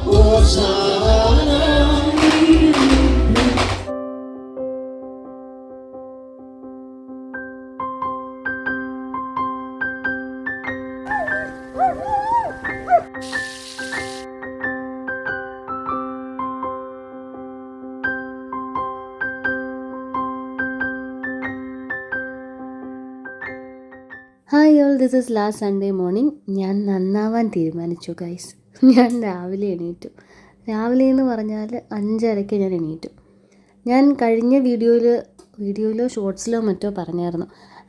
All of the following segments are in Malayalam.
Hi all, this is last Sunday morning. ഞാൻ നന്നാവാൻ തീരുമാനിച്ചു ഗൈസ്. ഞാൻ രാവിലെ എണീറ്റു. രാവിലെ എന്ന് പറഞ്ഞാൽ 5:30 ഞാൻ എണീറ്റു. ഞാൻ കഴിഞ്ഞ വീഡിയോയിലോ ഷോർട്സിലോ മറ്റോ പറഞ്ഞായിരുന്നു,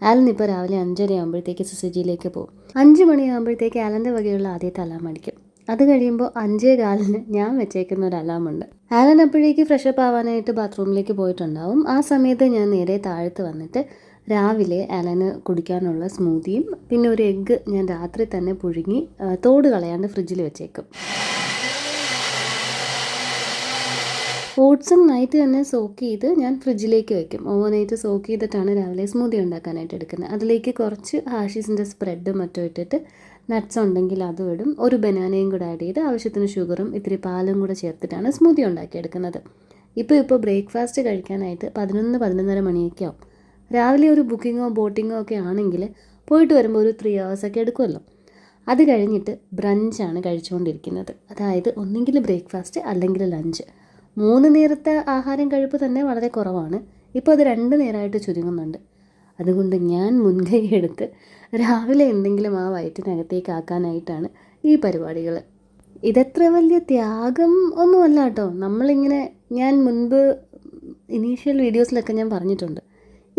ആലൻ ഇപ്പോൾ രാവിലെ 5:30 ആകുമ്പോഴത്തേക്ക് SSGയിലേക്ക് പോകും. 5 മണിയാകുമ്പോഴത്തേക്ക് ആലൻ്റെ വകയുള്ള ആദ്യത്തെ അലാം അടിക്കും. അത് കഴിയുമ്പോൾ 5:15 ഞാൻ വെച്ചേക്കുന്ന ഒരു അലാമുണ്ട്. ആലൻ അപ്പോഴേക്ക് ഫ്രഷപ്പ് ആവാനായിട്ട് ബാത്റൂമിലേക്ക് പോയിട്ടുണ്ടാവും. ആ സമയത്ത് ഞാൻ നേരെ താഴത്ത് വന്നിട്ട് രാവിലെ ആലന് കുടിക്കാനുള്ള സ്മൂത്തിയും പിന്നെ ഒരു എഗ്ഗ് ഞാൻ രാത്രി തന്നെ പുഴുങ്ങി തോട് കളയാണ്ട് ഫ്രിഡ്ജിൽ വെച്ചേക്കും. ഓട്സും നൈറ്റ് തന്നെ സോക്ക് ചെയ്ത് ഞാൻ ഫ്രിഡ്ജിലേക്ക് വെക്കും. ഓവർനൈറ്റ് സോക്ക് ചെയ്തിട്ടാണ് രാവിലെ സ്മൂത്തി ഉണ്ടാക്കാനായിട്ട് എടുക്കുന്നത്. അതിലേക്ക് കുറച്ച് ഹാഷീസിൻ്റെ സ്പ്രെഡ് മറ്റോ ഇട്ടിട്ട് നട്ട്സ് ഉണ്ടെങ്കിൽ അതും ഇടും. ഒരു ബനാനയും കൂടെ ആഡ് ചെയ്ത് ആവശ്യത്തിന് ഷുഗറും ഇത്തിരി പാലും കൂടെ ചേർത്തിട്ടാണ് സ്മൂത്തി ഉണ്ടാക്കിയെടുക്കുന്നത്. ഇപ്പോൾ ബ്രേക്ക്ഫാസ്റ്റ് കഴിക്കാനായിട്ട് 11-11:30 മണിയൊക്കെ ആവും. രാവിലെ ഒരു ബുക്കിങ്ങോ ബോട്ടിങ്ങോ ഒക്കെ ആണെങ്കിൽ പോയിട്ട് വരുമ്പോൾ ഒരു 3 hours ഒക്കെ എടുക്കുമല്ലോ. അത് കഴിഞ്ഞിട്ട് ബ്രഞ്ചാണ് കഴിച്ചുകൊണ്ടിരിക്കുന്നത്. അതായത് ഒന്നെങ്കിൽ ബ്രേക്ക്ഫാസ്റ്റ് അല്ലെങ്കിൽ ലഞ്ച്. 3 നേരത്തെ ആഹാരം കഴിപ്പ് തന്നെ വളരെ കുറവാണ്. ഇപ്പോൾ അത് 2 നേരമായിട്ട് ചുരുങ്ങുന്നുണ്ട്. അതുകൊണ്ട് ഞാൻ മുൻകൈ എടുത്ത് രാവിലെ എന്തെങ്കിലും ആ വയറ്റിനകത്തേക്ക് ആക്കാനായിട്ടാണ് ഈ പരിപാടികൾ. ഇതത്ര വലിയ ത്യാഗം ഒന്നുമല്ല കേട്ടോ. ഞാൻ മുൻപ് ഇനീഷ്യൽ വീഡിയോസിലൊക്കെ ഞാൻ പറഞ്ഞിട്ടുണ്ട്,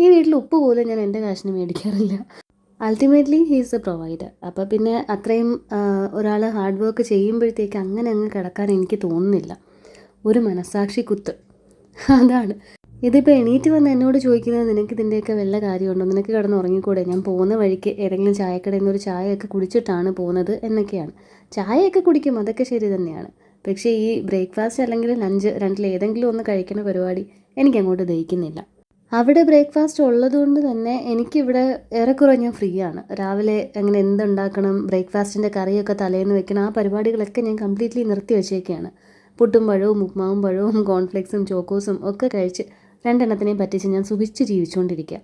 ഈ വീട്ടിൽ ഉപ്പ് പോലും ഞാൻ എൻ്റെ കാശിന് മേടിക്കാറില്ല. Ultimately he's a provider. അപ്പോൾ പിന്നെ അത്രയും ഒരാൾ ഹാർഡ് വർക്ക് ചെയ്യുമ്പോഴത്തേക്ക് അങ്ങ് കിടക്കാൻ എനിക്ക് തോന്നുന്നില്ല. ഒരു മനസ്സാക്ഷി കുത്ത് അതാണ്. ഇതിപ്പോൾ എണീറ്റ് വന്ന് എന്നോട് ചോദിക്കുന്നത്, നിനക്ക് ഇതിൻ്റെയൊക്കെ വല്ല കാര്യമുണ്ടോ, നിനക്ക് കിടന്ന് ഉറങ്ങിക്കൂടെ, ഞാൻ പോകുന്ന വഴിക്ക് ഏതെങ്കിലും ചായക്കടയിൽ നിന്ന് ഒരു ചായയൊക്കെ കുടിച്ചിട്ടാണ് പോകുന്നത് എന്നൊക്കെയാണ്. ചായയൊക്കെ കുടിക്കും, അതൊക്കെ ശരി തന്നെയാണ്. പക്ഷേ ഈ ബ്രേക്ക്ഫാസ്റ്റ് അല്ലെങ്കിൽ ലഞ്ച് രണ്ടിൽ ഏതെങ്കിലും ഒന്ന് കഴിക്കുന്ന പരിപാടി എനിക്കങ്ങോട്ട് ദഹിക്കുന്നില്ല. അവിടെ ബ്രേക്ക്ഫാസ്റ്റ് ഉള്ളതുകൊണ്ട് തന്നെ എനിക്കിവിടെ ഏറെക്കുറെ ഞാൻ ഫ്രീ ആണ്. രാവിലെ അങ്ങനെ എന്തുണ്ടാക്കണം, ബ്രേക്ക്ഫാസ്റ്റിൻ്റെ കറിയൊക്കെ തലേന്ന് വെക്കണം, ആ പരിപാടികളൊക്കെ ഞാൻ കംപ്ലീറ്റ്ലി നിർത്തി വെച്ചേക്കുകയാണ്. പുട്ടും പഴവും ഉപ്മാവും പഴവും കോൺഫ്ലെക്സും ചോക്കോസും ഒക്കെ കഴിച്ച് 2 എണ്ണത്തിനെയും പറ്റിച്ച് ഞാൻ സുഖിച്ച് ജീവിച്ചുകൊണ്ടിരിക്കുക.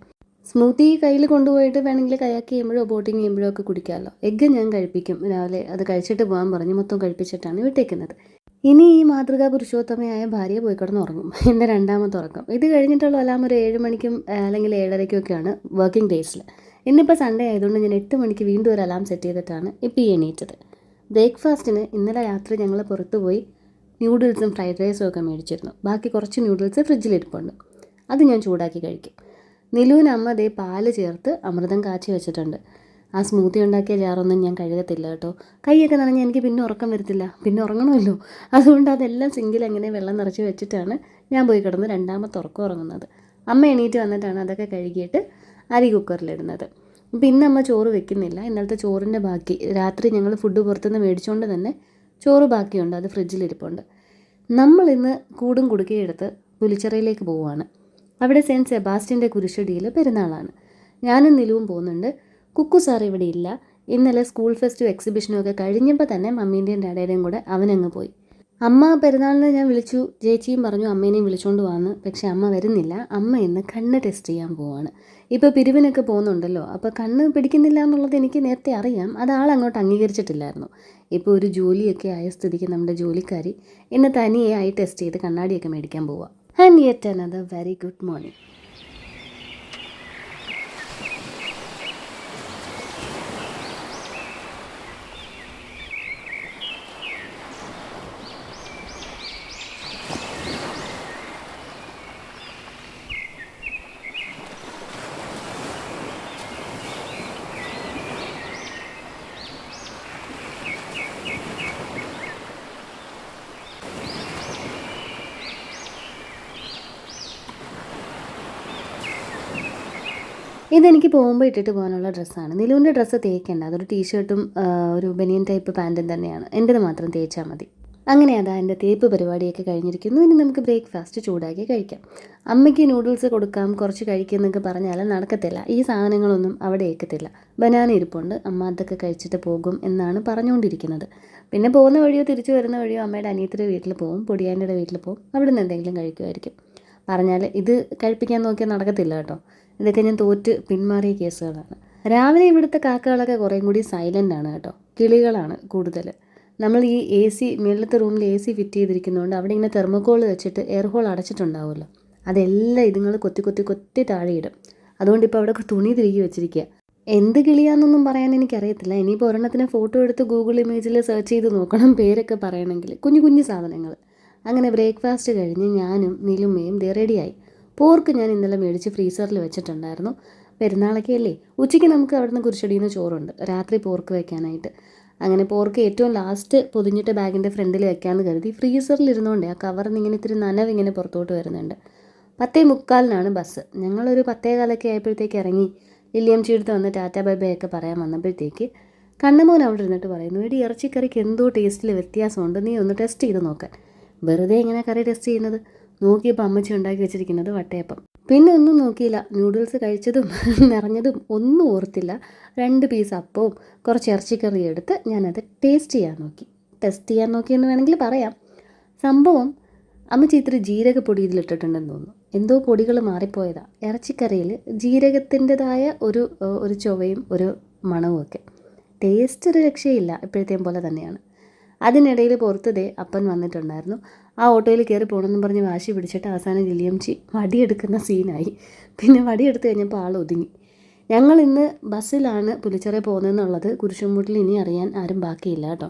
സ്മൂത്തി കയ്യിൽ കൊണ്ടുപോയിട്ട് വേണമെങ്കിൽ കയാക്ക് ചെയ്യുമ്പോഴോ ബോട്ടിങ് ചെയ്യുമ്പോഴോ ഒക്കെ കുടിക്കാമല്ലോ. എഗ്ഗ് ഞാൻ കഴിപ്പിക്കും രാവിലെ. അത് കഴിച്ചിട്ട് പോകാൻ പറഞ്ഞ് മൊത്തം കഴിപ്പിച്ചിട്ടാണ് വിട്ടേക്കുന്നത്. ഇനി ഈ മാതൃകാ പുരുഷോത്തമയായ ഭാര്യ പോയി കിടന്നുറങ്ങും, എൻ്റെ 2ാമത്തെ ഉറക്കം. ഇത് കഴിഞ്ഞിട്ടുള്ള അലാം ഒരു 7 മണിക്കും അല്ലെങ്കിൽ 7:30 വർക്കിംഗ് ഡേയ്സിൽ. ഇന്നിപ്പോൾ സൺഡേ ആയതുകൊണ്ട് ഞാൻ 8 മണിക്ക് വീണ്ടും ഒരു അലാം സെറ്റ് ചെയ്തിട്ടാണ് ഇപ്പോൾ ഈ എണീറ്റത്. ബ്രേക്ക്ഫാസ്റ്റിന് ഇന്നലെ രാത്രി ഞങ്ങൾ പുറത്ത് പോയി ന്യൂഡിൽസും ഫ്രൈഡ് റൈസും ഒക്കെ മേടിച്ചിരുന്നു. ബാക്കി കുറച്ച് ന്യൂഡിൽസ് ഫ്രിഡ്ജിലിരിപ്പുണ്ട്. അത് ഞാൻ ചൂടാക്കി കഴിക്കും. നിലുവിന് അമ്മ ദേ പാല് ചേർത്ത് അമൃതം കാച്ചി വെച്ചിട്ടുണ്ട്. ആ സ്മൂത്തി ഉണ്ടാക്കിയ ജാറൊന്നും ഞാൻ കഴുകത്തില്ല കേട്ടോ. കൈയൊക്കെ നനഞ്ഞാൽ എനിക്ക് പിന്നെ ഉറക്കം വരത്തില്ല, പിന്നെ ഉറങ്ങണമല്ലോ. അതുകൊണ്ട് അതെല്ലാം സിങ്കിൽ അങ്ങനെ വെള്ളം നിറച്ച് വെച്ചിട്ടാണ് ഞാൻ പോയി കിടന്ന് 2ാമത്തെ ഉറക്കം ഉറങ്ങുന്നത്. അമ്മ എണീറ്റ് വന്നിട്ടാണ് അതൊക്കെ കഴുകിയിട്ട് അരി കുക്കറിലിടുന്നത്. പിന്നെ അമ്മ ചോറ് വെക്കുന്നില്ല. ഇന്നലത്തെ ചോറിൻ്റെ ബാക്കി രാത്രി ഞങ്ങൾ ഫുഡ് പുറത്തുനിന്ന് മേടിച്ചുകൊണ്ട് തന്നെ ചോറ് ബാക്കിയുണ്ട്, അത് ഫ്രിഡ്ജിലിരിപ്പുണ്ട്. നമ്മളിന്ന് കൂടും കുടുക്കയും എടുത്ത് പുലിച്ചിറയിലേക്ക് പോവുകയാണ്. അവിടെ സെൻറ്റ് സെബാസ്റ്റ്യൻ്റെ കുരിശടിയിൽ പെരുന്നാളാണ്. ഞാനും നിലുവും പോകുന്നുണ്ട്. കുക്കു സാർ ഇവിടെ ഇല്ല. ഇന്നലെ സ്കൂൾ ഫെസ്റ്റും എക്സിബിഷനും ഒക്കെ കഴിഞ്ഞപ്പോൾ തന്നെ മമ്മീൻ്റെയും ഡാഡയുടെയും കൂടെ അവനങ്ങ് പോയി. അമ്മ പെരുന്നാളിന് ഞാൻ വിളിച്ചു, ചേച്ചിയും പറഞ്ഞു അമ്മേനെയും വിളിച്ചുകൊണ്ട് പോകാമെന്ന്. പക്ഷേ അമ്മ വരുന്നില്ല. അമ്മ ഇന്ന് കണ്ണ് ടെസ്റ്റ് ചെയ്യാൻ പോവാണ്. ഇപ്പോൾ പിരിവിനൊക്കെ പോകുന്നുണ്ടല്ലോ, അപ്പോൾ കണ്ണ് പിടിക്കുന്നില്ല എന്നുള്ളത് എനിക്ക് നേരത്തെ അറിയാം. അത് ആളങ്ങോട്ട് അംഗീകരിച്ചിട്ടില്ലായിരുന്നു. ഇപ്പോൾ ഒരു ജോലിയൊക്കെ ആയ സ്ഥിതിക്ക് നമ്മുടെ ജോലിക്കാരി ഇന്ന് തനിയെ ആയി ടെസ്റ്റ് ചെയ്ത് കണ്ണാടിയൊക്കെ മേടിക്കാൻ പോവുക. And yet another very good morning. ഇതെനിക്ക് പോകുമ്പോൾ ഇട്ടിട്ട് പോകാനുള്ള ഡ്രസ്സാണ്. നിലുവിൻ്റെ ഡ്രസ്സ് തേക്കേണ്ട, അതൊരു ടീഷർട്ടും ഒരു ബനിയൻ ടൈപ്പ് പാൻറ്റും തന്നെയാണ്. എൻ്റേത് മാത്രം തേച്ചാൽ മതി. അങ്ങനെ അതാ എൻ്റെ തേപ്പ് പരിപാടിയൊക്കെ കഴിഞ്ഞിരിക്കുന്നു. ഇനി നമുക്ക് ബ്രേക്ക്ഫാസ്റ്റ് ചൂടാക്കി കഴിക്കാം. അമ്മയ്ക്ക് നൂഡിൽസ് കൊടുക്കാം, കുറച്ച് കഴിക്കുമെന്നൊക്കെ പറഞ്ഞാൽ നടക്കത്തില്ല. ഈ സാധനങ്ങളൊന്നും അവിടെ ഏൽക്കത്തില്ല. ബനാന ഇരിപ്പുണ്ട്, അമ്മ അതൊക്കെ കഴിച്ചിട്ട് പോകും എന്നാണ് പറഞ്ഞുകൊണ്ടിരിക്കുന്നത്. പിന്നെ പോകുന്ന വഴിയോ തിരിച്ചു വരുന്ന വഴിയോ അമ്മയുടെ അനിയത്തിയുടെ വീട്ടിൽ പോകും, പൊടിയാൻ്റെ വീട്ടിൽ പോകും, അവിടെ നിന്ന് എന്തെങ്കിലും കഴിക്കുമായിരിക്കും. പറഞ്ഞാൽ ഇത് കഴിപ്പിക്കാൻ നോക്കിയാൽ നടക്കത്തില്ല കേട്ടോ. ഇതൊക്കെ ഞാൻ തോറ്റ് പിന്മാറിയ കേസുകളാണ്. രാവിലെ ഇവിടുത്തെ കാക്കകളൊക്കെ കുറേയും കൂടി സൈലൻ്റ് ആണ് കേട്ടോ. കിളികളാണ് കൂടുതൽ. നമ്മൾ ഈ എ സി മുകളിലത്തെ റൂമിൽ എ സി ഫിറ്റ് ചെയ്തിരിക്കുന്നതുകൊണ്ട് അവിടെ ഇങ്ങനെ തെർമോക്കോൾ വെച്ചിട്ട് എയർ ഹോൾ അടച്ചിട്ടുണ്ടാവുമല്ലോ, അതെല്ലാം ഇതുങ്ങൾ കൊത്തി കൊത്തി കൊത്തി താഴെയിടും. അതുകൊണ്ട് ഇപ്പോൾ അവിടെ തുണി തിരികെ വെച്ചിരിക്കുക. എന്ത് കിളിയാണെന്നൊന്നും പറയാൻ എനിക്കറിയത്തില്ല. ഇനിയിപ്പോൾ ഒരെണ്ണത്തിന് ഫോട്ടോ എടുത്ത് ഗൂഗിൾ ഇമേജിൽ സെർച്ച് ചെയ്ത് നോക്കണം പേരൊക്കെ പറയണമെങ്കിൽ. കുഞ്ഞു കുഞ്ഞു സാധനങ്ങൾ. അങ്ങനെ ബ്രേക്ക്ഫാസ്റ്റ് കഴിഞ്ഞ് ഞാനും നിലുമ്മയും റെഡിയായി. പോർക്ക് ഞാൻ ഇന്നലെ മേടിച്ച് ഫ്രീസറിൽ വെച്ചിട്ടുണ്ടായിരുന്നു. പെരുന്നാളൊക്കെ അല്ലേ, ഉച്ചയ്ക്ക് നമുക്ക് അവിടെ നിന്ന് കുരിശടിയിൽ നിന്ന് ചോറുണ്ട്, രാത്രി പോർക്ക് വെക്കാനായിട്ട്. അങ്ങനെ പോർക്ക് ഏറ്റവും ലാസ്റ്റ് പൊതിഞ്ഞിട്ട് ബാഗിൻ്റെ ഫ്രണ്ടിൽ വെക്കാമെന്ന് കരുതി ഫ്രീസറിൽ ഇരുന്നുകൊണ്ടേ ആ കവറിൽ നിന്ന് ഇങ്ങനെ ഇത്തിരി നനവിങ്ങനെ പുറത്തോട്ട് വരുന്നുണ്ട്. 10:45 ബസ്. ഞങ്ങളൊരു 10:15 ആയപ്പോഴത്തേക്ക് ഇറങ്ങി ലില്ലിയംചി അടുത്ത് വന്ന് ടാറ്റ ബൈ ബൈ ഒക്കെ പറയാൻ വന്നപ്പോഴത്തേക്ക് കണ്ണമോൻ അവിടെ ഇരുന്നിട്ട് പറയുന്നു, എടി ഇറച്ചിക്കറിക്ക് എന്തോ ടേസ്റ്റിൽ വ്യത്യാസമുണ്ട്, നീ ഒന്ന് ടെസ്റ്റ് ചെയ്ത് നോക്കാൻ. വെറുതെ എങ്ങനെ കറി ടെസ്റ്റ് ചെയ്യുന്നത്? നോക്കിയപ്പോൾ അമ്മച്ചി ഉണ്ടാക്കി വെച്ചിരിക്കുന്നത് വട്ടയപ്പം. പിന്നെ ഒന്നും നോക്കിയില്ല, നൂഡിൽസ് കഴിച്ചതും നിറഞ്ഞതും ഒന്നും ഓർത്തില്ല. 2 പീസ് അപ്പവും കുറച്ച് ഇറച്ചിക്കറി എടുത്ത് ഞാനത് ടെസ്റ്റ് ചെയ്യാൻ നോക്കിയെന്ന് വേണമെങ്കിൽ പറയാം. സംഭവം അമ്മച്ചി ഇത്തിരി ജീരകപ്പൊടി ഇതിലിട്ടിട്ടുണ്ടെന്ന് തോന്നുന്നു. എന്തോ പൊടികൾ മാറിപ്പോയതാ. ഇറച്ചിക്കറിയിൽ ജീരകത്തിൻ്റെതായ ഒരു ചുവയും ഒരു മണവും ഒക്കെ. ടേസ്റ്റ് ഒരു രക്ഷയില്ല, ഇപ്പോഴത്തെയും പോലെ തന്നെയാണ്. അതിനിടയിൽ പുറത്ത് അപ്പൻ വന്നിട്ടുണ്ടായിരുന്നു. ആ ഓട്ടോയിൽ കയറി പോകണമെന്ന് പറഞ്ഞ് വാശി പിടിച്ചിട്ട് അവസാനം ലില്ലിയംചി വടിയെടുക്കുന്ന സീനായി. പിന്നെ വടിയെടുത്ത് കഴിഞ്ഞപ്പോൾ ആൾ ഒതുങ്ങി. ഞങ്ങൾ ഇന്ന് ബസ്സിലാണ് പുലിച്ചിറ പോകുന്നതെന്നുള്ളത് കുരിശുംമൂട്ടിൽ ഇനി അറിയാൻ ആരും ബാക്കിയില്ല കേട്ടോ.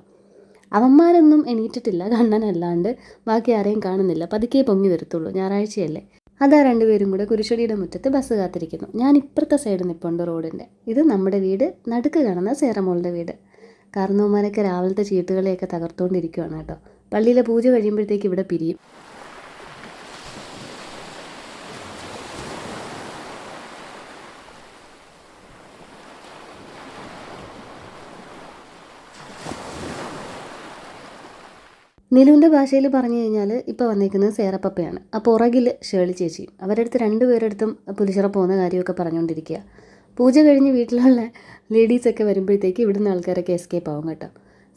അവന്മാരൊന്നും എണീറ്റിട്ടില്ല, കണ്ണനല്ലാണ്ട് ബാക്കി ആരെയും കാണുന്നില്ല. പതുക്കെ പൊങ്ങി വരത്തുള്ളൂ, ഞായറാഴ്ചയല്ലേ. അതാ 2 പേരും കൂടെ കുരിശടിയുടെ മുറ്റത്ത് ബസ് കാത്തിരിക്കുന്നു. ഞാൻ ഇപ്പുറത്തെ സൈഡ് നിൽപ്പുണ്ട് റോഡിൻ്റെ. ഇത് നമ്മുടെ വീട്, നടുക്ക് കാണുന്ന സേറമോളുടെ വീട്. കാരണവന്മാരൊക്കെ രാവിലത്തെ ചീട്ടുകളെയൊക്കെ തകർത്തുകൊണ്ടിരിക്കുകയാണ് കേട്ടോ. പള്ളിയിലെ പൂജ കഴിയുമ്പോഴത്തേക്ക് ഇവിടെ പിരിയും. നിലുവിൻ്റെ ഭാഷയിൽ പറഞ്ഞു കഴിഞ്ഞാൽ ഇപ്പോൾ വന്നിരിക്കുന്നത് സേറപ്പപ്പയാണ്. ആ പുറകിൽ ഷേളി ചേച്ചിയും. അവരുടെ അടുത്ത് 2 പേരെടുത്തും പുലിച്ചിറ പോകുന്ന കാര്യമൊക്കെ പറഞ്ഞുകൊണ്ടിരിക്കുക. പൂജ കഴിഞ്ഞ് വീട്ടിലുള്ള ലേഡീസൊക്കെ വരുമ്പോഴത്തേക്ക് ഇവിടുന്ന് ആൾക്കാരൊക്കെ എസ്കേപ്പ് ആവും കേട്ടോ.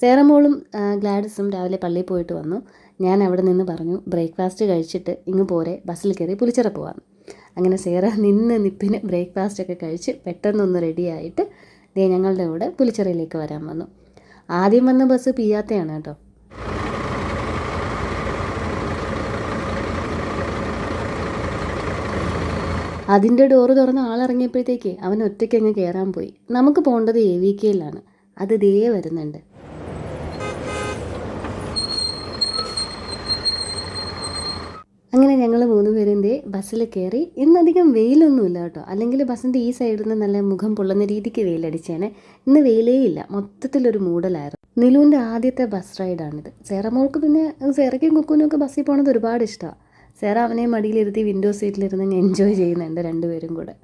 സേറമോളും ഗ്ലാഡിസും രാവിലെ പള്ളിയിൽ പോയിട്ട് വന്നു. ഞാൻ അവിടെ നിന്ന് പറഞ്ഞു, ബ്രേക്ക്ഫാസ്റ്റ് കഴിച്ചിട്ട് ഇങ്ങ് പോരെ, ബസ്സിൽ കയറി പുലിച്ചിറ പോകാമെന്ന്. അങ്ങനെ സേറ നിപ്പിന് ബ്രേക്ക്ഫാസ്റ്റൊക്കെ കഴിച്ച് പെട്ടെന്നൊന്ന് റെഡിയായിട്ട് ഞങ്ങളുടെ കൂടെ പുലിച്ചിറയിലേക്ക് വരാൻ വന്നു. ആദ്യം വന്ന ബസ് പിയാത്തയാണ് കേട്ടോ. അതിൻ്റെ ഡോറ് തുറന്ന് ആളിറങ്ങിയപ്പോഴത്തേക്ക് അവൻ ഒറ്റയ്ക്ക് അങ്ങ് കയറാൻ പോയി. നമുക്ക് പോകേണ്ടത് AVKയിലാണ്. അത് വരുന്നുണ്ട്. അങ്ങനെ ഞങ്ങൾ 3 പേരും ബസ്സിൽ കയറി. ഇന്നധികം വെയിലൊന്നുമില്ല കേട്ടോ. അല്ലെങ്കിൽ ബസ്സിൻ്റെ ഈ സൈഡിൽ നിന്ന് നല്ല മുഖം പൊള്ളുന്ന രീതിക്ക് വെയിലടിച്ചേനെ. ഇന്ന് വെയിലേ ഇല്ല, മൊത്തത്തിലൊരു മൂടലായിരുന്നു. നിലുവിൻ്റെ ആദ്യത്തെ ബസ് റൈഡാണിത്. സേറമോൾക്ക് പിന്നെ സേറയ്ക്കും കുക്കുനും ഒക്കെ ബസ്സിൽ പോകണത് ഒരുപാട് ഇഷ്ടമാണ്. സേറ അവനെ മടിയിലിരുത്തി വിൻഡോ സീറ്റിലിരുന്ന് എൻജോയ് ചെയ്യുന്നുണ്ട് 2 പേരും കൂടെ.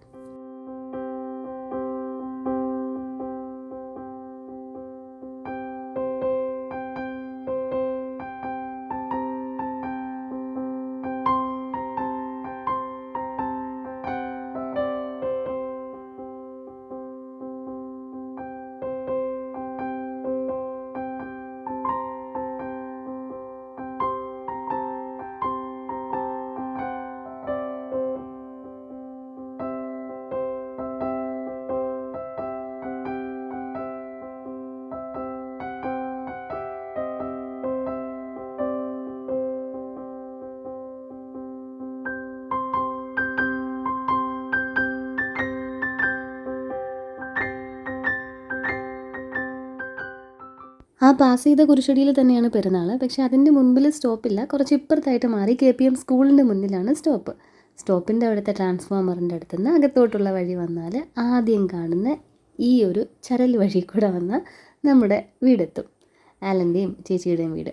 ആ പാസ് ചെയ്ത കുരിശടിയിൽ തന്നെയാണ് പെരുന്നാൾ. പക്ഷേ അതിൻ്റെ മുൻപിൽ സ്റ്റോപ്പില്ല, കുറച്ച് ഇപ്പുറത്തായിട്ട് മാറി KPM സ്കൂളിൻ്റെ മുന്നിലാണ് സ്റ്റോപ്പ്. സ്റ്റോപ്പിൻ്റെ അവിടുത്തെ ട്രാൻസ്ഫോമറിൻ്റെ അടുത്തുനിന്ന് അകത്തോട്ടുള്ള വഴി വന്നാൽ ആദ്യം കാണുന്ന ഈ ഒരു ചരൽ വഴി കൂടെ വന്നാൽ നമ്മുടെ വീടെത്തും, ആലൻ്റെയും ചേച്ചിയുടെയും വീട്.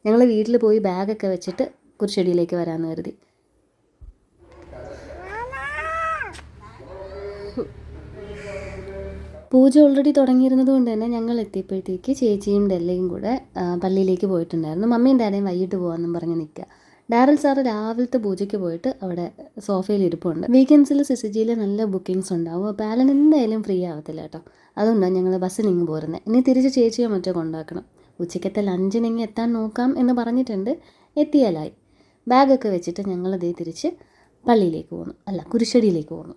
ഞങ്ങൾ വീട്ടിൽ പോയി ബാഗൊക്കെ വെച്ചിട്ട് കുരിശടിയിലേക്ക് വരാമെന്ന് കരുതി. പൂജ ഓൾറെഡി തുടങ്ങിയിരുന്നത് കൊണ്ട് തന്നെ ഞങ്ങൾ എത്തിയപ്പോഴത്തേക്ക് ചേച്ചിയും ഡെല്ലയും കൂടെ പള്ളിയിലേക്ക് പോയിട്ടുണ്ടായിരുന്നു. മമ്മിയും ഡാഡയും വൈകിട്ട് പോകാമെന്നും പറഞ്ഞ് നിൽക്കുക. ഡാരൽ സാറ് രാവിലത്തെ പൂജയ്ക്ക് പോയിട്ട് അവിടെ സോഫയിൽ ഇരിപ്പുണ്ട്. വീക്കെൻഡ്സിൽ സിസിജിയിൽ നല്ല ബുക്കിങ്സ് ഉണ്ടാവും. അപ്പോൾ ആലൻ എന്തായാലും ഫ്രീ ആവത്തില്ല കേട്ടോ. അതുകൊണ്ടാണ് ഞങ്ങൾ ബസ്സിനിങ്ങ് പോരുന്നത്. ഇനി തിരിച്ച് ചേച്ചിയോ മറ്റോ കൊണ്ടാക്കണം. ഉച്ചയ്ക്കത്തെ ലഞ്ചിനിങ്ങ് എത്താൻ നോക്കാം എന്ന് പറഞ്ഞിട്ടുണ്ട്. എത്തിയാലായി. ബാഗൊക്കെ വെച്ചിട്ട് ഞങ്ങളതേ തിരിച്ച് പള്ളിയിലേക്ക് പോകുന്നു, അല്ല കുരിശടിയിലേക്ക് പോകുന്നു.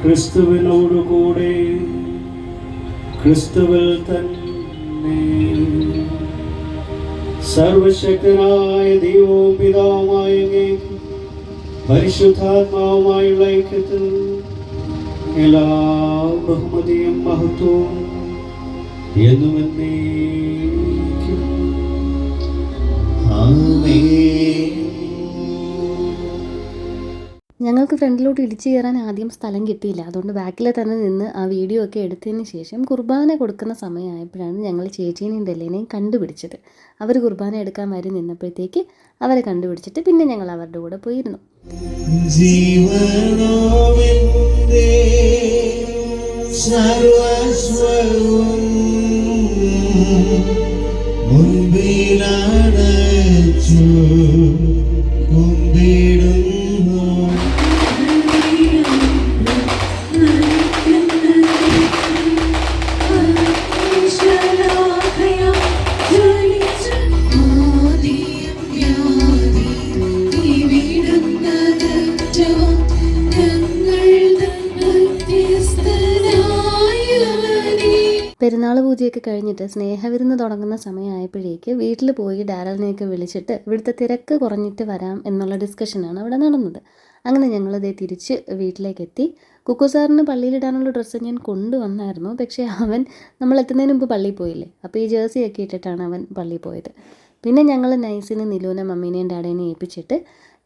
ക്രിസ്തുവിനോടുകൂടെ ക്രിസ്തുവിൽ തന്നെ സർവശക്തനായ ദൈവവും പിതാവുമായ പരിശുദ്ധാത്മാവുമായുള്ള ഐക്യത്തിൽ എല്ലാ ബഹുമതിയും മഹത്വവും എന്നും എന്നേക്കും ആമേൻ. ഞങ്ങൾക്ക് ഫ്രണ്ടിലോട്ട് ഇടിച്ചു കയറാൻ ആദ്യം സ്ഥലം കിട്ടിയില്ല. അതുകൊണ്ട് ബാക്കിൽ തന്നെ നിന്ന് ആ വീഡിയോ ഒക്കെ എടുത്തതിന് ശേഷം കുർബാന കൊടുക്കുന്ന സമയമായപ്പോഴാണ് ഞങ്ങൾ ചേച്ചീനെയും ഡെല്ലിനെയും കണ്ടുപിടിച്ചത്. അവർ കുർബാന എടുക്കാൻ വരി നിന്നപ്പോഴത്തേക്ക് അവരെ കണ്ടുപിടിച്ചിട്ട് പിന്നെ ഞങ്ങൾ അവരുടെ കൂടെ പോയിരുന്നു. പെരുന്നാൾ പൂജയൊക്കെ കഴിഞ്ഞിട്ട് സ്നേഹവിരുന്ന് തുടങ്ങുന്ന സമയമായപ്പോഴേക്ക് വീട്ടിൽ പോയി ഡാരലിനെയൊക്കെ വിളിച്ചിട്ട് ഇവിടുത്തെ തിരക്ക് കുറഞ്ഞിട്ട് വരാം എന്നുള്ള ഡിസ്കഷനാണ് അവിടെ നടന്നത്. അങ്ങനെ ഞങ്ങളതേ തിരിച്ച് വീട്ടിലേക്ക് എത്തി. കുക്കു സാറിന് പള്ളിയിലിടാനുള്ള ഡ്രസ്സ് ഞാൻ കൊണ്ടുവന്നായിരുന്നു. പക്ഷേ അവൻ നമ്മൾ എത്തുന്നതിന് മുമ്പ് പള്ളിയിൽ പോയില്ലേ, അപ്പോൾ ഈ ജേഴ്സി ഒക്കെ ഇട്ടിട്ടാണ് അവൻ പള്ളിയിൽ പോയത്. പിന്നെ ഞങ്ങൾ നൈസിന് നിലൂനെ മമ്മീനെയും ഡാഡേനെയും ഏൽപ്പിച്ചിട്ട്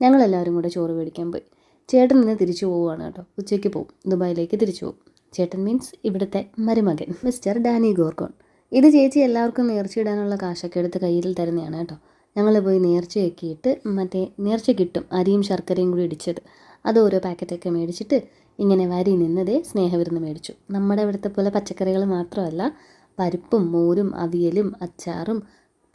ഞങ്ങളെല്ലാവരും കൂടെ ചോറ് മേടിക്കാൻ പോയി. ചേട്ടൻ ഇന്ന് തിരിച്ചു പോവുകയാണ് കേട്ടോ. ഉച്ചയ്ക്ക് പോവും, ദുബായിലേക്ക് തിരിച്ചു പോകും. ചേട്ടൻ മീൻസ് ഇവിടുത്തെ മരുമകൻ മിസ്റ്റർ ഡാനി ഗോർഗോൺ. ഇത് ചേച്ചി എല്ലാവർക്കും നേർച്ചയിടാനുള്ള കാശൊക്കെ എടുത്ത് കയ്യിൽ തരുന്നതാണ് കേട്ടോ. ഞങ്ങൾ പോയി നേർച്ചയാക്കിയിട്ട് മറ്റേ നേർച്ച കിട്ടും, അരിയും ശർക്കരയും കൂടി ഇടിച്ചത്, അത് ഓരോ പാക്കറ്റൊക്കെ മേടിച്ചിട്ട് ഇങ്ങനെ വരി നിന്നതേ സ്നേഹവിരുന്ന് മേടിച്ചു. നമ്മുടെ ഇവിടുത്തെ പോലെ പച്ചക്കറികൾ മാത്രമല്ല, പരിപ്പും മോരും അവിയലും അച്ചാറും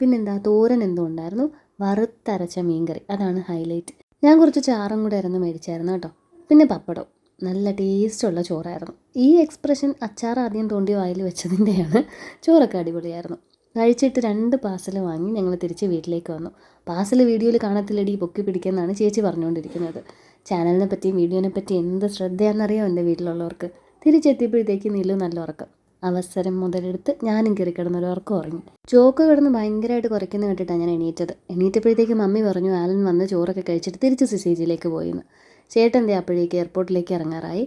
പിന്നെന്താ തോരൻ എന്തോ ഉണ്ടായിരുന്നു, വറുത്തരച്ച മീൻകറി, അതാണ് ഹൈലൈറ്റ്. ഞാൻ കുറച്ച് ചാറും കൂടെ ആയിരുന്നു മേടിച്ചായിരുന്നു കേട്ടോ. പിന്നെ പപ്പടവും. നല്ല ടേസ്റ്റുള്ള ചോറായിരുന്നു. ഈ എക്സ്പ്രഷൻ അച്ചാർ ആദ്യം തോണ്ടി വായിൽ വെച്ചതിൻ്റെയാണ്. ചോറൊക്കെ അടിപൊളിയായിരുന്നു. കഴിച്ചിട്ട് 2 പാർസൽ വാങ്ങി ഞങ്ങൾ തിരിച്ച് വീട്ടിലേക്ക് വന്നു. പാർസൽ വീഡിയോയിൽ കാണത്തില്ലടി പൊക്കി പിടിക്കുമെന്നാണ് ചേച്ചി പറഞ്ഞുകൊണ്ടിരിക്കുന്നത്. ചാനലിനെ പറ്റിയും വീഡിയോനെ പറ്റി എന്ത് ശ്രദ്ധയാണെന്നറിയാം എൻ്റെ വീട്ടിലുള്ളവർക്ക്. തിരിച്ചെത്തിയപ്പോഴത്തേക്ക് നീലു നല്ല ഉറക്കം. അവസരം മുതലെടുത്ത് ഞാനും കയറി കിടന്നൊരു ഉറക്കം ഉറങ്ങി. ചോക്ക് കിടന്ന് ഭയങ്കരമായിട്ട് കുറയ്ക്കുന്ന കേട്ടിട്ടാണ് ഞാൻ എണീറ്റത്. എണീറ്റപ്പോഴത്തേക്ക് മമ്മി പറഞ്ഞു ആലൻ വന്ന് ചോറൊക്കെ കഴിച്ചിട്ട് തിരിച്ച് സിസിജിയിലേക്ക് പോയിന്ന്. ചേട്ടൻ്റെ അപ്പോഴേക്ക് എയർപോർട്ടിലേക്ക് ഇറങ്ങാറായി.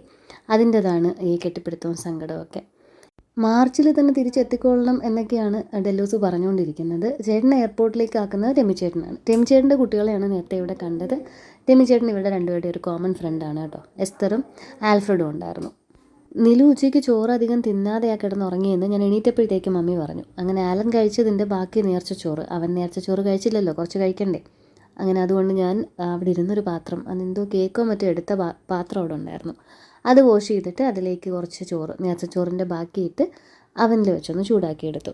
അതിൻ്റെതാണ് ഈ കെട്ടിപ്പിടുത്തവും സങ്കടമൊക്കെ. മാർച്ചിൽ തന്നെ തിരിച്ചെത്തിക്കൊള്ളണം എന്നൊക്കെയാണ് ഡെല്ലൂസ് പറഞ്ഞുകൊണ്ടിരിക്കുന്നത്. ചേട്ടനെ എയർപോർട്ടിലേക്ക് ആക്കുന്നത് ടെമിച്ചേട്ടനാണ്. ടെമിച്ചേട്ടൻ്റെ കുട്ടികളെയാണ് നേരത്തെ ഇവിടെ കണ്ടത്. ടെമിച്ചേട്ടൻ ഇവിടെ രണ്ടുപേരുടെ ഒരു കോമൺ ഫ്രണ്ടാണ് കേട്ടോ. എസ്തറും ആൽഫ്രഡും ഉണ്ടായിരുന്നു. നിലു ഉച്ചയ്ക്ക് ചോറ് അധികം തിന്നാതെയാ കിടന്നുറങ്ങിയെന്ന് ഞാൻ എണീറ്റപ്പോഴത്തേക്ക് മമ്മി പറഞ്ഞു. അങ്ങനെ ആലൻ കഴിച്ചതിൻ്റെ ബാക്കി നേർച്ച ചോറ്, അവൻ നേർച്ച ചോറ് കഴിച്ചില്ലല്ലോ, കുറച്ച് കഴിക്കണ്ടേ. അങ്ങനെ അതുകൊണ്ട് ഞാൻ അവിടെ ഇരുന്നൊരു പാത്രം, അതെന്തോ കേക്കോ മറ്റോ എടുത്ത പാത്രം അവിടെ ഉണ്ടായിരുന്നു, അത് വാഷ് ചെയ്തിട്ട് അതിലേക്ക് കുറച്ച് ചോറ്, നേർച്ച ചോറിൻ്റെ ബാക്കിയിട്ട് അവനിൽ വെച്ചൊന്ന് ചൂടാക്കിയെടുത്തു.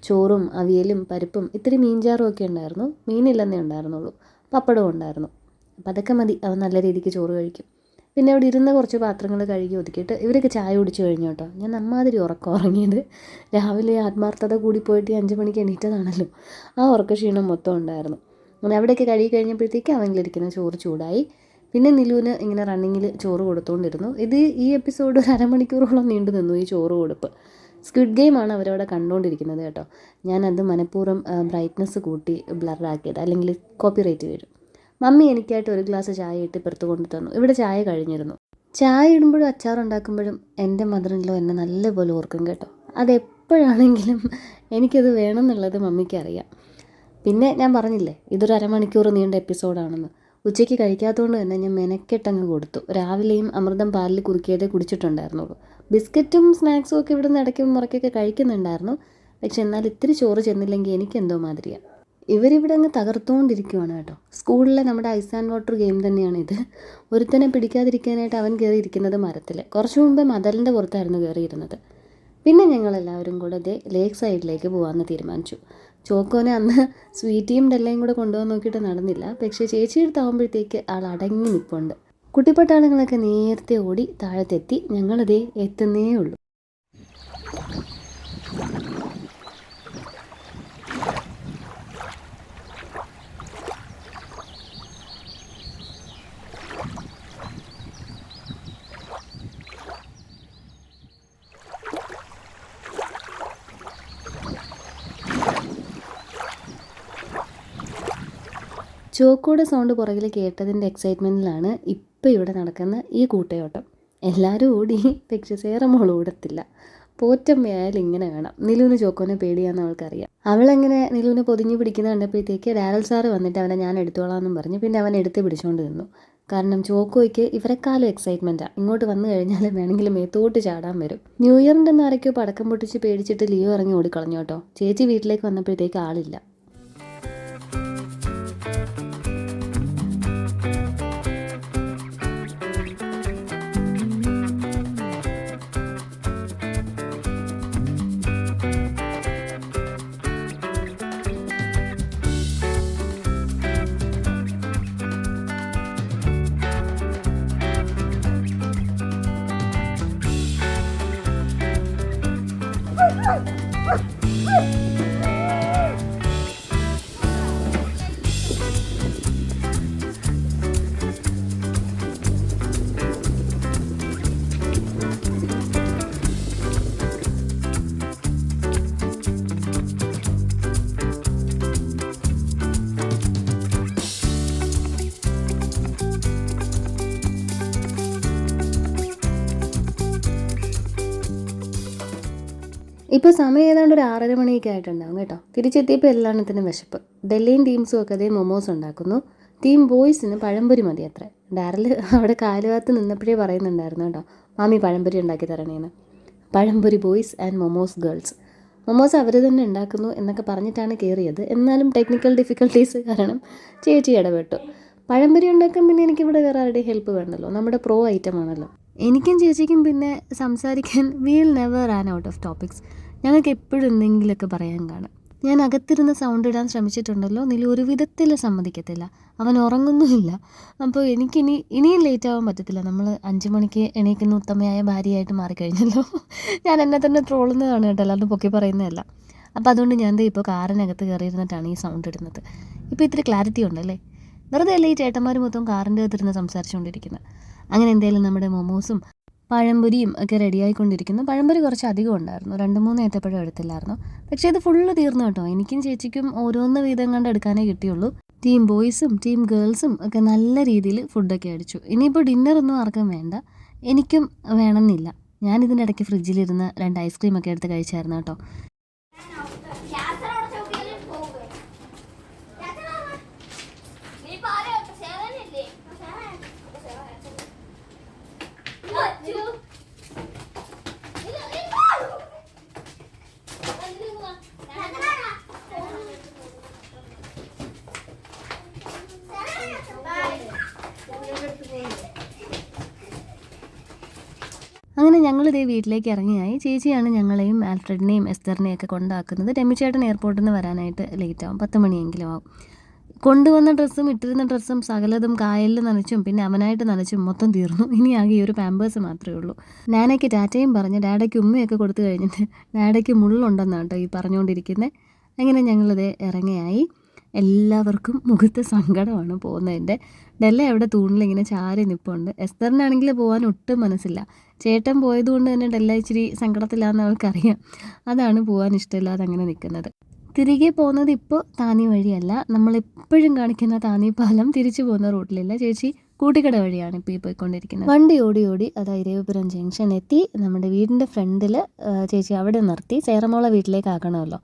ചോറും അവിയലും പരിപ്പും ഇത്തിരി മീൻചാറും ഒക്കെ ഉണ്ടായിരുന്നു. മീനില്ലെന്നേ ഉണ്ടായിരുന്നുള്ളൂ. പപ്പടവും ഉണ്ടായിരുന്നു. അപ്പം അതൊക്കെ മതി, അവൻ നല്ല രീതിക്ക് ചോറ് കഴിക്കും. പിന്നെ അവിടെ ഇരുന്ന കുറച്ച് പാത്രങ്ങൾ കഴുകി ഒതുക്കിയിട്ട് ഇവരൊക്കെ ചായ കുടിച്ച് കഴിഞ്ഞു കേട്ടോ. ഞാൻ അമ്മാതിരി ഉറക്കം ഉറങ്ങിയത്. രാവിലെ ആത്മാർത്ഥത കൂടിപ്പോയിട്ട് 5 മണിക്ക് എണീറ്റതാണല്ലോ. ആ ഉറക്കക്ഷീണം മൊത്തം ഉണ്ടായിരുന്നു. അങ്ങനെ അവിടെയൊക്കെ കഴുകി കഴിഞ്ഞപ്പോഴത്തേക്ക് അവനിലിരിക്കുന്ന ചോറ് ചൂടായി. പിന്നെ നിലുവിന് ഇങ്ങനെ റണ്ണിങ്ങിൽ ചോറ് കൊടുത്തുകൊണ്ടിരുന്നു. ഈ എപ്പിസോഡ് 1/2 മണിക്കൂറോളം നീണ്ടു നിന്നു ഈ ചോറ് കൊടുപ്പ്. സ്ക്വിഡ് ഗെയിമാണ് അവരവിടെ കണ്ടുകൊണ്ടിരിക്കുന്നത് കേട്ടോ. ഞാനത് മനഃപൂർവ്വം ബ്രൈറ്റ്നസ് കൂട്ടി ബ്ലറാക്കിയത്, അല്ലെങ്കിൽ കോപ്പിറൈറ്റ് വരും. മമ്മി എനിക്കായിട്ട് ഒരു ഗ്ലാസ് ചായ ഇട്ട് ഇപ്പുറത്ത് കൊണ്ടു തന്നു. ഇവിടെ ചായ കഴിഞ്ഞിരുന്നു. ചായ ഇടുമ്പോഴും അച്ചാറുണ്ടാക്കുമ്പോഴും എൻ്റെ മദറിൻലോ എന്നെ നല്ലപോലെ ഓർക്കും കേട്ടോ. അതെപ്പോഴാണെങ്കിലും എനിക്കത് വേണമെന്നുള്ളത് മമ്മിക്ക് അറിയാം. പിന്നെ ഞാൻ പറഞ്ഞില്ലേ ഇതൊരു അരമണിക്കൂർ നീണ്ട എപ്പിസോഡാണെന്ന്. ഉച്ചയ്ക്ക് കഴിക്കാത്തതുകൊണ്ട് തന്നെ ഞാൻ മെനക്കെട്ടങ്ങ് കൊടുത്തു. രാവിലെയും അമൃതം പാലിൽ കുറുക്കിയതേ കുടിച്ചിട്ടുണ്ടായിരുന്നുള്ളൂ. ബിസ്ക്കറ്റും സ്നാക്സും ഒക്കെ ഇവിടുന്ന് ഇടയ്ക്കും മുറയ്ക്കൊക്കെ കഴിക്കുന്നുണ്ടായിരുന്നു. പക്ഷെ എന്നാൽ ഇത്തിരി ചോറ് ചെന്നില്ലെങ്കിൽ എനിക്കെന്തോ മാതിരിയാണ്. ഇവരിവിടെ അങ്ങ് തകർത്തുകൊണ്ടിരിക്കുവാണ് കേട്ടോ. സ്കൂളിലെ നമ്മുടെ ഐസ് ആൻഡ് വാട്ടർ ഗെയിം തന്നെയാണ് ഇത്. ഒരുത്തനെ പിടിക്കാതിരിക്കാനായിട്ട് അവൻ കയറിയിരിക്കുന്നത് മരത്തിൽ. കുറച്ച് മുമ്പ് മതിലിൻ്റെ പുറത്തായിരുന്നു കയറിയിരുന്നത്. പിന്നെ ഞങ്ങളെല്ലാവരും കൂടെ ലേക്ക് സൈഡിലേക്ക് പോകാമെന്ന് തീരുമാനിച്ചു. ചോക്കോനെ അന്ന് സ്വീറ്റിയും ഡെല്ലയും കൂടെ കൊണ്ടുപോകാൻ നോക്കിയിട്ട് നടന്നില്ല. പക്ഷേ ചേച്ചിയെടുത്താകുമ്പോഴത്തേക്ക് ആൾ അടങ്ങി നിൽപ്പുണ്ട്. കുട്ടിപ്പട്ടാളങ്ങളൊക്കെ നേരത്തെ ഓടി താഴത്തെത്തി. ഞങ്ങളിതേ എത്തുന്നേ ഉള്ളൂ. ചോക്കോയുടെ സൗണ്ട് പുറകിൽ കേട്ടതിൻ്റെ എക്സൈറ്റ്മെൻറ്റിലാണ് ഇപ്പോൾ ഇവിടെ നടക്കുന്ന ഈ കൂട്ടയോട്ടം. എല്ലാവരും ഓടി, പക്ഷേ സേറമോൾ ഓടത്തില്ല. പോറ്റമ്മയായാലും ഇങ്ങനെ വേണം. നിലുവിന് ചോക്കോനെ പേടിയാന്ന് അവൾക്കറിയാം. അവളെങ്ങനെ നിലുവിനെ പൊതിഞ്ഞ് പിടിക്കുന്ന കണ്ടപ്പോഴത്തേക്ക് ഡാരൽ സാറ് വന്നിട്ട് അവനെ ഞാൻ എടുത്തോളാമെന്നും പറഞ്ഞ് പിന്നെ അവൻ എടുത്ത് പിടിച്ചുകൊണ്ട് നിന്നു. കാരണം ചോക്കോയ്ക്ക് ഇവരെക്കാളും എക്സൈറ്റ്മെൻറ്റാണ്. ഇങ്ങോട്ട് വന്നു കഴിഞ്ഞാൽ വേണമെങ്കിൽ മേത്തോട്ട് ചാടാൻ വരും. ന്യൂ ഇയറിൻ്റെ അന്ന് ആരൊക്കെയോ പടക്കം പൊട്ടിച്ച് പേടിച്ചിട്ട് ലിയോ ഇറങ്ങി ഓടിക്കളഞ്ഞു കേട്ടോ. ചേച്ചി വീട്ടിലേക്ക് വന്നപ്പോഴത്തേക്ക് ആളില്ല. ഇപ്പോൾ സമയം ഏതാണ്ട് ഒരു 6:30 മണിയൊക്കെ ആയിട്ടുണ്ടാകും കേട്ടോ. തിരിച്ചെത്തിയപ്പോൾ എല്ലാത്തിനും വിശപ്പ്. ഡെല്ലിയും ടീംസും ഒക്കെ അതേ മൊമോസ് ഉണ്ടാക്കുന്നു. ടീം ബോയ്സിന് പഴംപൊരി മതി അത്രേ. ഡാരൽ അവിടെ കാലുഭാഗത്ത് നിന്നപ്പോഴേ പറയുന്നുണ്ടായിരുന്നു കേട്ടോ, മാമി പഴംപൊരി ഉണ്ടാക്കി തരണേന്ന്. Pazhampori boys and momos girls. Momos അവർ തന്നെ ഉണ്ടാക്കുന്നു എന്നൊക്കെ പറഞ്ഞിട്ടാണ് കയറിയത്. എന്നാലും ടെക്നിക്കൽ ഡിഫിക്കൽട്ടീസ് കാരണം ചേച്ചി ഇടപെട്ടു. പഴംപൊരി ഉണ്ടാക്കാൻ പിന്നെ എനിക്കിവിടെ വേറെ ആരുടെയും ഹെൽപ്പ് വേണ്ടല്ലോ, നമ്മുടെ പ്രോ ഐറ്റം ആണല്ലോ. എനിക്കും ചേച്ചിക്കും പിന്നെ സംസാരിക്കാൻ wheel never Rann out of topics. ഞങ്ങൾക്ക് എപ്പോഴും എന്തെങ്കിലുമൊക്കെ പറയാൻ കാണും. ഞാൻ അകത്തിരുന്ന് സൗണ്ട് ഇടാൻ ശ്രമിച്ചിട്ടുണ്ടല്ലോ, നില ഒരു വിധത്തിൽ സമ്മതിക്കത്തില്ല. അവൻ ഉറങ്ങുന്നുമില്ല. അപ്പോൾ ഇനിയും ലേറ്റ് ആവാൻ പറ്റത്തില്ല. നമ്മൾ 5 മണിക്ക് എണീക്കുന്ന ഉത്തമയായ ഭാര്യയായിട്ട് മാറിക്കഴിഞ്ഞല്ലോ. ഞാൻ എന്നെ തന്നെ ട്രോളുന്നതാണ് കേട്ടോ, അല്ലാണ്ട് പൊക്കി പറയുന്നതല്ല. അപ്പോൾ അതുകൊണ്ട് ഞാൻ ഇപ്പോൾ കാറിനകത്ത് കയറിയിരുന്നിട്ടാണ് ഈ സൗണ്ട് ഇടുന്നത്. ഇപ്പോൾ ഇത്തിരി ക്ലാരിറ്റി ഉണ്ടല്ലേ. വെറുതെ അല്ലേ ഈ ചേട്ടന്മാർ മൊത്തം കാറിൻ്റെ അകത്തിരുന്ന് സംസാരിച്ചുകൊണ്ടിരിക്കുന്നത്. അങ്ങനെ എന്തായാലും നമ്മുടെ മൊമോസും പഴംപൊരിയും ഒക്കെ റെഡിയായിക്കൊണ്ടിരിക്കുന്നു. പഴംപൊരി കുറച്ച് അധികം ഉണ്ടായിരുന്നു, 2-3 ഏത്തപ്പഴം എടുത്തില്ലായിരുന്നു. പക്ഷേ ഇത് ഫുള്ള് തീർന്നു കേട്ടോ. എനിക്കും ചേച്ചിക്കും ഓരോന്ന് വീതം കണ്ട് എടുക്കാനേ കിട്ടിയുള്ളൂ. ടീം ബോയ്സും ടീം ഗേൾസും ഒക്കെ നല്ല രീതിയിൽ ഫുഡൊക്കെ അടിച്ചു. ഇനിയിപ്പോൾ ഡിന്നറൊന്നും ആർക്കും വേണ്ട, എനിക്കും വേണമെന്നില്ല. ഞാനിതിൻ്റെ ഇടയ്ക്ക് ഫ്രിഡ്ജിലിരുന്ന് 2 ഐസ്ക്രീമൊക്കെ എടുത്ത് കഴിച്ചായിരുന്നു കേട്ടോ. അങ്ങനെ ഞങ്ങളിതേ വീട്ടിലേക്ക് ഇറങ്ങിയായി. ചേച്ചിയാണ് ഞങ്ങളെയും ആൽഫ്രഡിനെയും എസ്തറിനെയും ഒക്കെ കൊണ്ടാക്കുന്നത്. രമിച്ചേട്ടൻ എയർപോർട്ടിൽ നിന്ന് വരാനായിട്ട് ലേറ്റ് ആവും, 10 മണിയെങ്കിലും ആവും. കൊണ്ടുവന്ന ഡ്രസ്സും ഇട്ടിരുന്ന ഡ്രസ്സും സകലതും കായലിൽ നനച്ചും പിന്നെ അവനായിട്ട് നനച്ചും മൊത്തം തീർന്നു. ഇനി ആകെ ഒരു പാമ്പേഴ്സ് മാത്രമേ ഉള്ളൂ. നാനയ്ക്ക് ടാറ്റയും പറഞ്ഞ് ഡാഡയ്ക്ക് ഉമ്മയൊക്കെ കൊടുത്തു കഴിഞ്ഞിട്ട് ഡാഡയ്ക്ക് മുള്ളുണ്ടെന്നാണ് കേട്ടോ ഈ പറഞ്ഞുകൊണ്ടിരിക്കുന്നത്. അങ്ങനെ ഞങ്ങളിത് ഇറങ്ങിയായി. എല്ലാവർക്കും മുഖത്ത് സങ്കടമാണ് പോകുന്നതിൻ്റെ. ഡെല്ല അവിടെ തൂണിലിങ്ങനെ ചാരി നിൽപ്പുണ്ട്. എസ്തറിനാണെങ്കിൽ പോകാൻ ഒട്ടും മനസ്സില്ല. ചേട്ടൻ പോയതുകൊണ്ട് തന്നെ ഡെല്ല ഇച്ചിരി സങ്കടത്തിലാണെന്ന് അവൾക്കറിയാം. അതാണ് പോകാൻ ഇഷ്ടമില്ലാതെ അങ്ങനെ നിൽക്കുന്നത്. തിരികെ പോകുന്നത് ഇപ്പോൾ താന്നി വഴിയല്ല, നമ്മളെപ്പോഴും കാണിക്കുന്ന താന്നി പാലം തിരിച്ചു പോകുന്ന റൂട്ടിലില്ല. ചേച്ചി കൂട്ടിക്കട വഴിയാണ് ഇപ്പോൾ ഈ പോയിക്കൊണ്ടിരിക്കുന്നത്. വണ്ടി ഓടി ഓടി അത് ഇരവിപുരം ജംഗ്ഷൻ എത്തി. നമ്മുടെ വീടിൻ്റെ ഫ്രണ്ടിൽ ചേച്ചി അവിടെ നിർത്തി. സേറമോളെ വീട്ടിലേക്ക് ആക്കണമല്ലോ.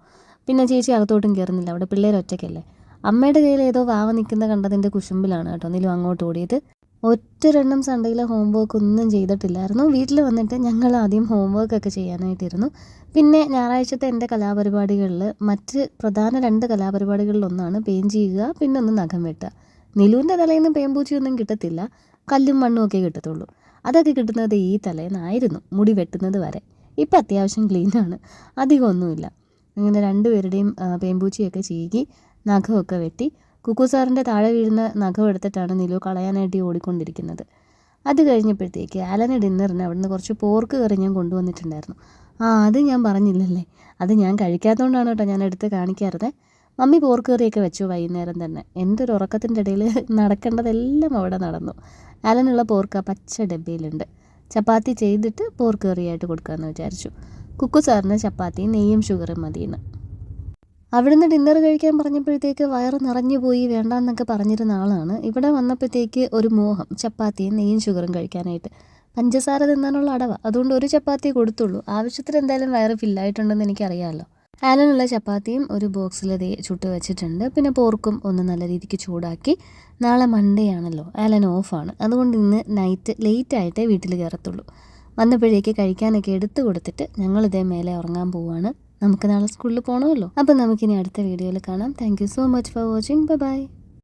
പിന്നെ ചേച്ചി അകത്തോട്ടും കയറുന്നില്ല, അവിടെ പിള്ളേർ ഒറ്റയ്ക്കല്ലേ. അമ്മയുടെ കയ്യിൽ ഏതോ വാവ നിൽക്കുന്ന കണ്ടതിൻ്റെ കുശുമ്പിലാണ് കേട്ടോ നിലു അങ്ങോട്ട് ഓടിയത്. ഒറ്റൊരെണ്ണം സൺഡേയിലെ ഹോംവർക്ക് ഒന്നും ചെയ്തിട്ടില്ലായിരുന്നു. വീട്ടിൽ വന്നിട്ട് ഞങ്ങൾ ആദ്യം ഹോംവർക്കൊക്കെ ചെയ്യാനായിട്ടിരുന്നു. പിന്നെ ഞായറാഴ്ചത്തെ എൻ്റെ കലാപരിപാടികളിൽ മറ്റ് പ്രധാന 2 കലാപരിപാടികളിലൊന്നാണ് പെയിൻറ്റ് ചെയ്യുക, പിന്നെ ഒന്ന് നഖം വെട്ടുക. നിലുവിൻ്റെ തലേന്ന് പേമ്പൂച്ചിയൊന്നും കിട്ടത്തില്ല, കല്ലും മണ്ണും ഒക്കെ കിട്ടത്തുള്ളൂ. അതൊക്കെ കിട്ടുന്നത് ഈ തലേന്നായിരുന്നു, മുടി വെട്ടുന്നത് വരെ. ഇപ്പം അത്യാവശ്യം ക്ലീനാണ്, അധികമൊന്നുമില്ല. അങ്ങനെ 2 പേരുടെയും പേമ്പൂച്ചിയൊക്കെ ചീകി നഖമൊക്കെ വെട്ടി. കുക്കു സാറിൻ്റെ താഴെ വീഴുന്ന നഖം എടുത്തിട്ടാണ് നിലു കളയാനായിട്ട് ഓടിക്കൊണ്ടിരിക്കുന്നത്. അത് കഴിഞ്ഞപ്പോഴത്തേക്ക് ആലന് ഡിന്നറിന് അവിടുന്ന് കുറച്ച് പോർക്ക് കറി ഞാൻ കൊണ്ടുവന്നിട്ടുണ്ടായിരുന്നു. അത് ഞാൻ പറഞ്ഞില്ലല്ലേ, അത് ഞാൻ കഴിക്കാത്തതുകൊണ്ടാണ് കേട്ടോ ഞാൻ എടുത്ത് കാണിക്കാറുള്ളത്. മമ്മി പോർക്ക് കറിയൊക്കെ വെച്ചു വൈകുന്നേരം തന്നെ. എൻ്റെ ഒരു ഉറക്കത്തിൻ്റെ ഇടയിൽ നടക്കേണ്ടതെല്ലാം അവിടെ നടന്നു. ആലനുള്ള പോർക്ക് പച്ച ഡബ്ബയിലുണ്ട്. ചപ്പാത്തി ചെയ്തിട്ട് പോർക്ക് കറിയായിട്ട് കൊടുക്കാമെന്ന് വിചാരിച്ചു. കുക്കു സാറിന് ചപ്പാത്തിയും നെയ്യും ഷുഗറും മതിയെന്ന്. അവിടുന്ന് ഡിന്നർ കഴിക്കാൻ പറഞ്ഞപ്പോഴത്തേക്ക് വയറ് നിറഞ്ഞു പോയി വേണ്ടാന്നൊക്കെ പറഞ്ഞിരുന്ന ആളാണ്. ഇവിടെ വന്നപ്പോഴത്തേക്ക് ഒരു മോഹം ചപ്പാത്തിയും നെയ്യും ഷുഗറും കഴിക്കാനായിട്ട്. പഞ്ചസാര തിന്നാനുള്ള അടവ, അതുകൊണ്ട് ഒരു ചപ്പാത്തി കൊടുത്തുള്ളൂ. ആവശ്യത്തിന് എന്തായാലും വയറ് ഫില്ലായിട്ടുണ്ടെന്ന് എനിക്കറിയാമല്ലോ. ആലനുള്ള ചപ്പാത്തിയും ഒരു ബോക്സിൽ ചുട്ട് വെച്ചിട്ടുണ്ട്. പിന്നെ പോർക്കും ഒന്ന് നല്ല രീതിക്ക് ചൂടാക്കി. നാളെ മൺഡേ ആണല്ലോ, ആലൻ ഓഫാണ്. അതുകൊണ്ട് ഇന്ന് നൈറ്റ് ലേറ്റായിട്ടേ വീട്ടിൽ കയറത്തുള്ളൂ. വന്നപ്പോഴേക്ക് കഴിക്കാനൊക്കെ എടുത്തു കൊടുത്തിട്ട് ഞങ്ങളിതേ മേലെ ഉറങ്ങാൻ പോവുകയാണ്. നമുക്ക് നാളെ സ്കൂളിൽ പോകണമല്ലോ. അപ്പം നമുക്കിനി അടുത്ത വീഡിയോയിൽ കാണാം. Thank you so much for watching. Bye bye.